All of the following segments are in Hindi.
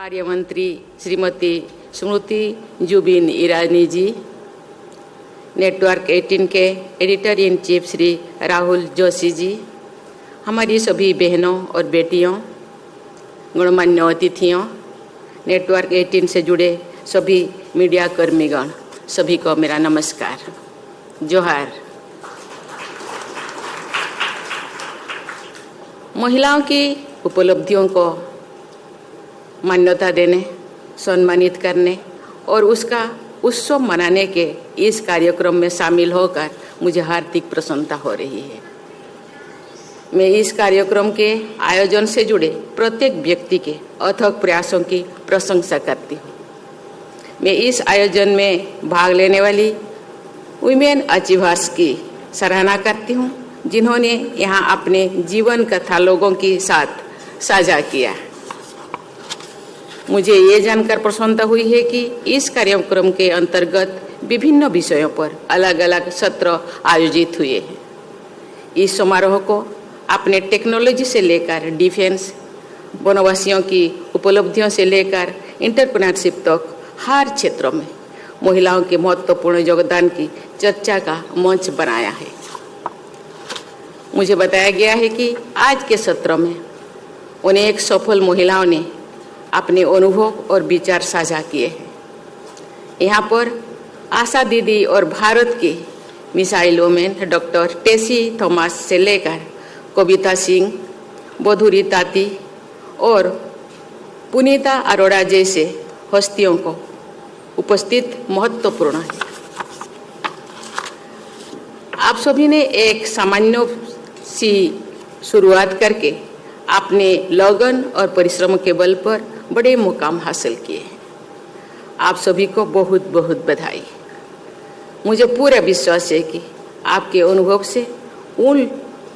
कार्य मंत्री श्रीमती स्मृति जुबिन ईरानी जी, नेटवर्क 18 के editor in chief Shri Rahul Joshi ji, हमारी सभी बहनों और बेटियों, गणमान्य अतिथियों, नेटवर्क 18 से जुड़े सभी मीडिया कर्मीगण, सभी को मेरा नमस्कार, जोहार। महिलाओं की उपलब्धियों को मान्यता देने, सम्मानित करने और उसका उत्सव मनाने के इस कार्यक्रम में शामिल होकर मुझे हार्दिक प्रसन्नता हो रही है। मैं इस कार्यक्रम के आयोजन से जुड़े प्रत्येक व्यक्ति के अथक प्रयासों की प्रशंसा करती हूँ। मैं इस आयोजन में भाग लेने वाली वुमेन अचीवर्स की सराहना करती हूँ, जिन्होंने यहाँ अपने जीवन कथा लोगों के साथ साझा किया। मुझे ये जानकर प्रसन्नता हुई है कि इस कार्यक्रम के अंतर्गत विभिन्न विषयों पर अलग अलग सत्र आयोजित हुए हैं। इस समारोह को अपने टेक्नोलॉजी से लेकर डिफेंस, वनवासियों की उपलब्धियों से लेकर एंटरप्रेन्योरशिप तक हर क्षेत्रों में महिलाओं के महत्वपूर्ण योगदान की चर्चा का मंच बनाया है। मुझे बताया गया है कि आज के सत्र में अनेक सफल महिलाओं ने अपने अनुभव और विचार साझा किए हैं। यहाँ पर आशा दीदी और भारत की missile women doctor Tessy Thomas से लेकर कविता सिंह, बधुरी ताती और पुनीता अरोड़ा जैसे हस्तियों को उपस्थित महत्वपूर्ण है। आप सभी ने एक सामान्य सी शुरुआत करके अपने लगन और परिश्रम के बल पर बड़े मुकाम हासिल किए हैं। आप सभी को बहुत बहुत बधाई। मुझे पूरा विश्वास है कि आपके अनुभव से उन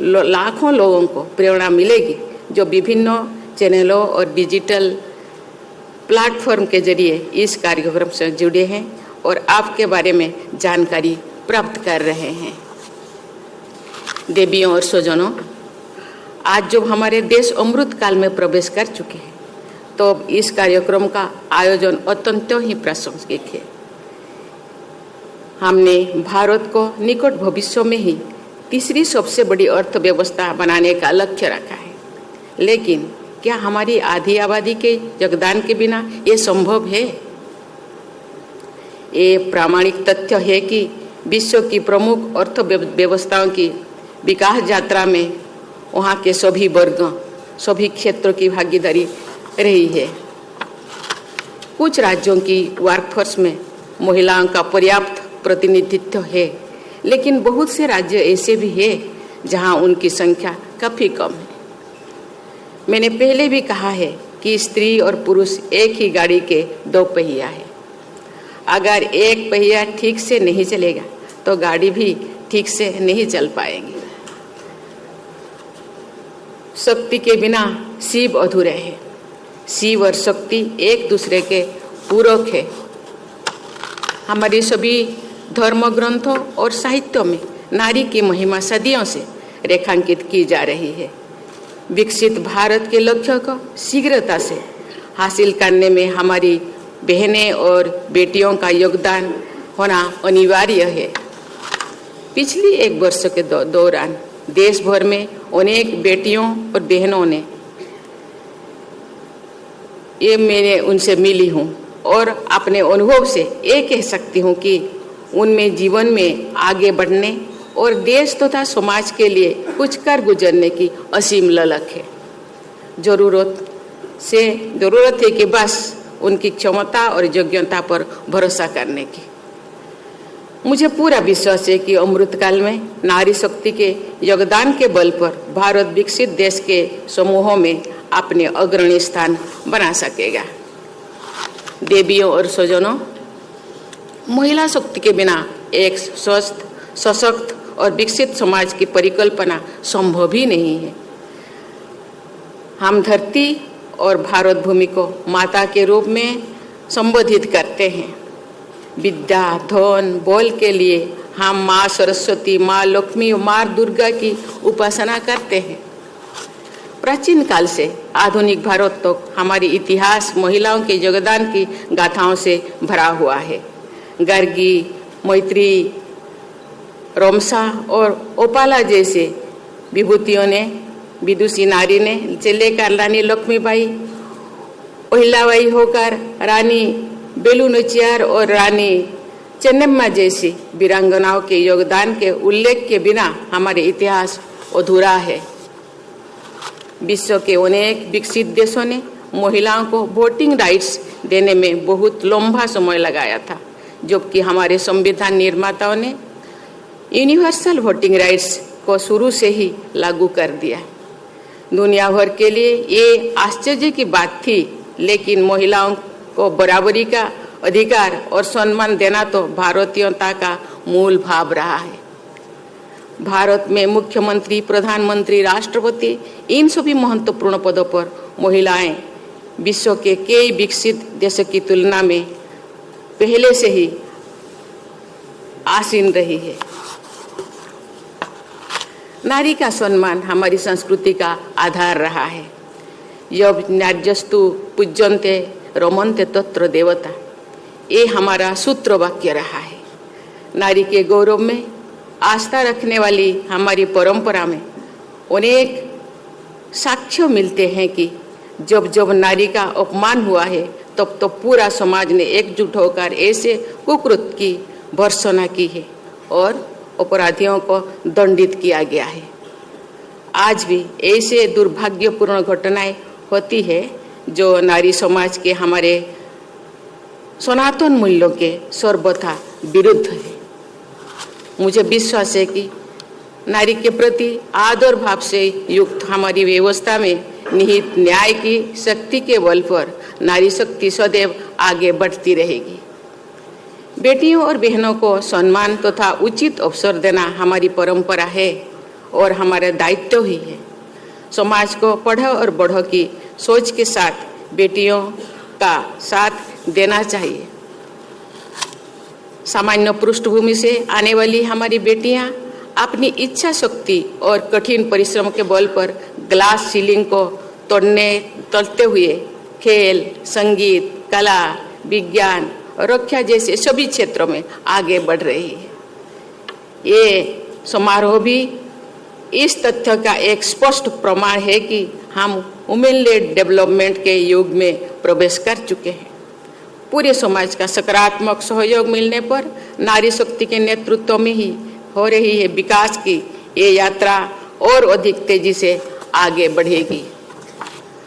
लाखों लोगों को प्रेरणा मिलेगी जो विभिन्न चैनलों और डिजिटल प्लेटफॉर्म के जरिए इस कार्यक्रम से जुड़े हैं और आपके बारे में जानकारी प्राप्त कर रहे हैं। देवियों और स्वजनों, आज जब हमारे देश अमृत काल में प्रवेश कर चुके हैं, तो इस कार्यक्रम का आयोजन अत्यंत ही प्रासंगिक है। हमने भारत को निकट भविष्य में ही तीसरी सबसे बड़ी अर्थव्यवस्था बनाने का लक्ष्य रखा है, लेकिन क्या हमारी आधी आबादी के योगदान के बिना ये संभव है? ये प्रामाणिक तथ्य है कि विश्व की प्रमुख अर्थव्यवस्थाओं की विकास यात्रा में वहाँ के सभी वर्गों, सभी क्षेत्रों की भागीदारी रही है। कुछ राज्यों की वर्कफोर्स में महिलाओं का पर्याप्त प्रतिनिधित्व है, लेकिन बहुत से राज्य ऐसे भी हैं जहाँ उनकी संख्या काफ़ी कम है। मैंने पहले भी कहा है कि स्त्री और पुरुष एक ही गाड़ी के दो पहिया है। अगर एक पहिया ठीक से नहीं चलेगा तो गाड़ी भी ठीक से नहीं चल पाएगी। शक्ति के बिना शिव अधूरे है। शिव और शक्ति एक दूसरे के पूरक है। हमारे सभी धर्म ग्रंथों और साहित्यों में नारी की महिमा सदियों से रेखांकित की जा रही है। विकसित भारत के लक्ष्य को शीघ्रता से हासिल करने में हमारी बहनें और बेटियों का योगदान होना अनिवार्य है। पिछली एक वर्ष के दौरान देश भर में अनेक बेटियों और बहनों ने, ये मैंने उनसे मिली हूँ और अपने अनुभव से ये कह सकती हूँ कि उनमें जीवन में आगे बढ़ने और देश तथा समाज के लिए कुछ कर गुजरने की असीम ललक है। जरूरत है कि बस उनकी क्षमता और योग्यता पर भरोसा करने की। मुझे पूरा विश्वास है कि अमृतकाल में नारी शक्ति के योगदान के बल पर भारत विकसित देश के समूहों में अपने अग्रणी स्थान बना सकेगा। देवियों और स्वजनों, महिला शक्ति के बिना एक स्वस्थ, सशक्त और विकसित समाज की परिकल्पना संभव ही नहीं है। हम धरती और भारत भूमि को माता के रूप में संबोधित करते हैं। विद्या, धन, बल के लिए हम माँ सरस्वती, माँ लक्ष्मी और माँ दुर्गा की उपासना करते हैं। प्राचीन काल से आधुनिक भारत तक हमारे इतिहास महिलाओं के योगदान की गाथाओं से भरा हुआ है। गार्गी, मैत्री, रोमसा और ओपाला जैसे विभूतियों ने, विदुषी नारी ने से लेकर रानी लक्ष्मीबाई, अहिल्याबाई होकर रानी बेलू नाचियार और रानी चेन्नम्मा जैसी वीरांगनाओं के योगदान के उल्लेख के बिना हमारे इतिहास अधूरा है। विश्व के अनेक विकसित देशों ने महिलाओं को वोटिंग राइट्स देने में बहुत लंबा समय लगाया था, जबकि हमारे संविधान निर्माताओं ने यूनिवर्सल वोटिंग राइट्स को शुरू से ही लागू कर दिया। दुनिया भर के लिए ये आश्चर्य की बात थी, लेकिन महिलाओं को बराबरी का अधिकार और सम्मान देना तो भारतीयता का मूल भाव रहा है। भारत में मुख्यमंत्री, प्रधानमंत्री, राष्ट्रपति, इन सभी महत्वपूर्ण पदों पर महिलाएं विश्व के कई विकसित देशों की तुलना में पहले से ही आसीन रही है। नारी का सम्मान हमारी संस्कृति का आधार रहा है। यब नार्यस्तु पूज्यन्ते रमन्ते तत्र देवता, ये हमारा सूत्र वाक्य रहा है। नारी के गौरव में आस्था रखने वाली हमारी परंपरा में अनेक साक्ष्य मिलते हैं कि जब जब नारी का अपमान हुआ है, तब तो पूरा समाज ने एकजुट होकर ऐसे कुकृत्य की भर्त्सना की है और अपराधियों को दंडित किया गया है। आज भी ऐसे दुर्भाग्यपूर्ण घटनाएं होती है जो नारी समाज के हमारे सनातन मूल्यों के सर्वथा विरुद्ध है। मुझे विश्वास है कि नारी के प्रति आदर भाव से युक्त हमारी व्यवस्था में निहित न्याय की शक्ति के बल पर नारी शक्ति सदैव आगे बढ़ती रहेगी। बेटियों और बहनों को सम्मान तथा उचित अवसर देना हमारी परंपरा है और हमारा दायित्व ही है। समाज को पढ़ो और बढ़ो की सोच के साथ बेटियों का साथ देना चाहिए। सामान्य पृष्ठभूमि से आने वाली हमारी बेटियां अपनी इच्छा शक्ति और कठिन परिश्रम के बल पर ग्लास सीलिंग को तोड़ते हुए खेल, संगीत, कला, विज्ञान और रक्षा जैसे सभी क्षेत्रों में आगे बढ़ रही है। ये समारोह भी इस तथ्य का एक स्पष्ट प्रमाण है कि हम वुमेन लेड डेवलपमेंट के युग में प्रवेश कर चुके हैं। पूरे समाज का सकारात्मक सहयोग मिलने पर नारी शक्ति के नेतृत्व में ही हो रही है विकास की ये यात्रा और अधिक तेजी से आगे बढ़ेगी।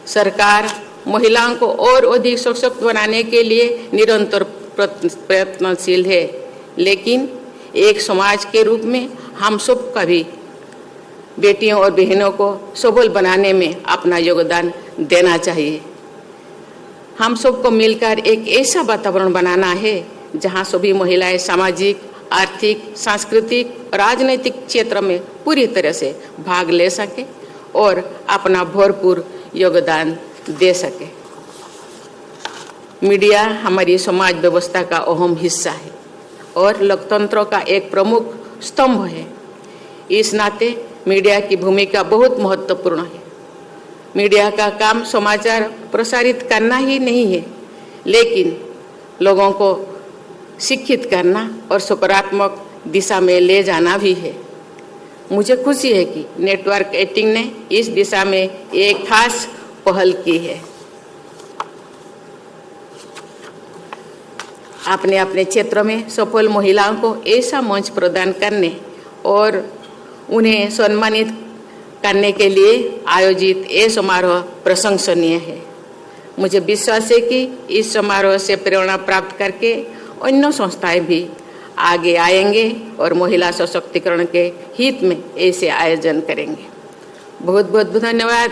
सरकार महिलाओं को और अधिक सशक्त बनाने के लिए निरंतर प्रयत्नशील है, लेकिन एक समाज के रूप में हम सब का भी बेटियों और बहनों को सबल बनाने में अपना योगदान देना चाहिए। हम सबको मिलकर एक ऐसा वातावरण बनाना है जहां सभी महिलाएं सामाजिक, आर्थिक, सांस्कृतिक, राजनीतिक क्षेत्र में पूरी तरह से भाग ले सके और अपना भरपूर योगदान दे सके। मीडिया हमारी समाज व्यवस्था का अहम हिस्सा है और लोकतंत्र का एक प्रमुख स्तंभ है। इस नाते मीडिया की भूमिका बहुत महत्वपूर्ण है। मीडिया का काम समाचार प्रसारित करना ही नहीं है, लेकिन लोगों को शिक्षित करना और सकारात्मक दिशा में ले जाना भी है। मुझे खुशी है कि नेटवर्क 18 ने इस दिशा में एक खास पहल की है। अपने अपने क्षेत्र में सफल महिलाओं को ऐसा मंच प्रदान करने और उन्हें सम्मानित करने के लिए आयोजित ये समारोह प्रशंसनीय है। मुझे विश्वास है कि इस समारोह से प्रेरणा प्राप्त करके अन्य संस्थाएं भी आगे आएंगे और महिला सशक्तिकरण के हित में ऐसे आयोजन करेंगे। बहुत बहुत धन्यवाद।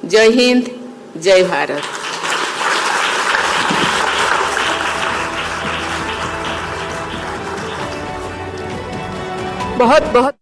जय हिंद, जय भारत। बहुत बहुत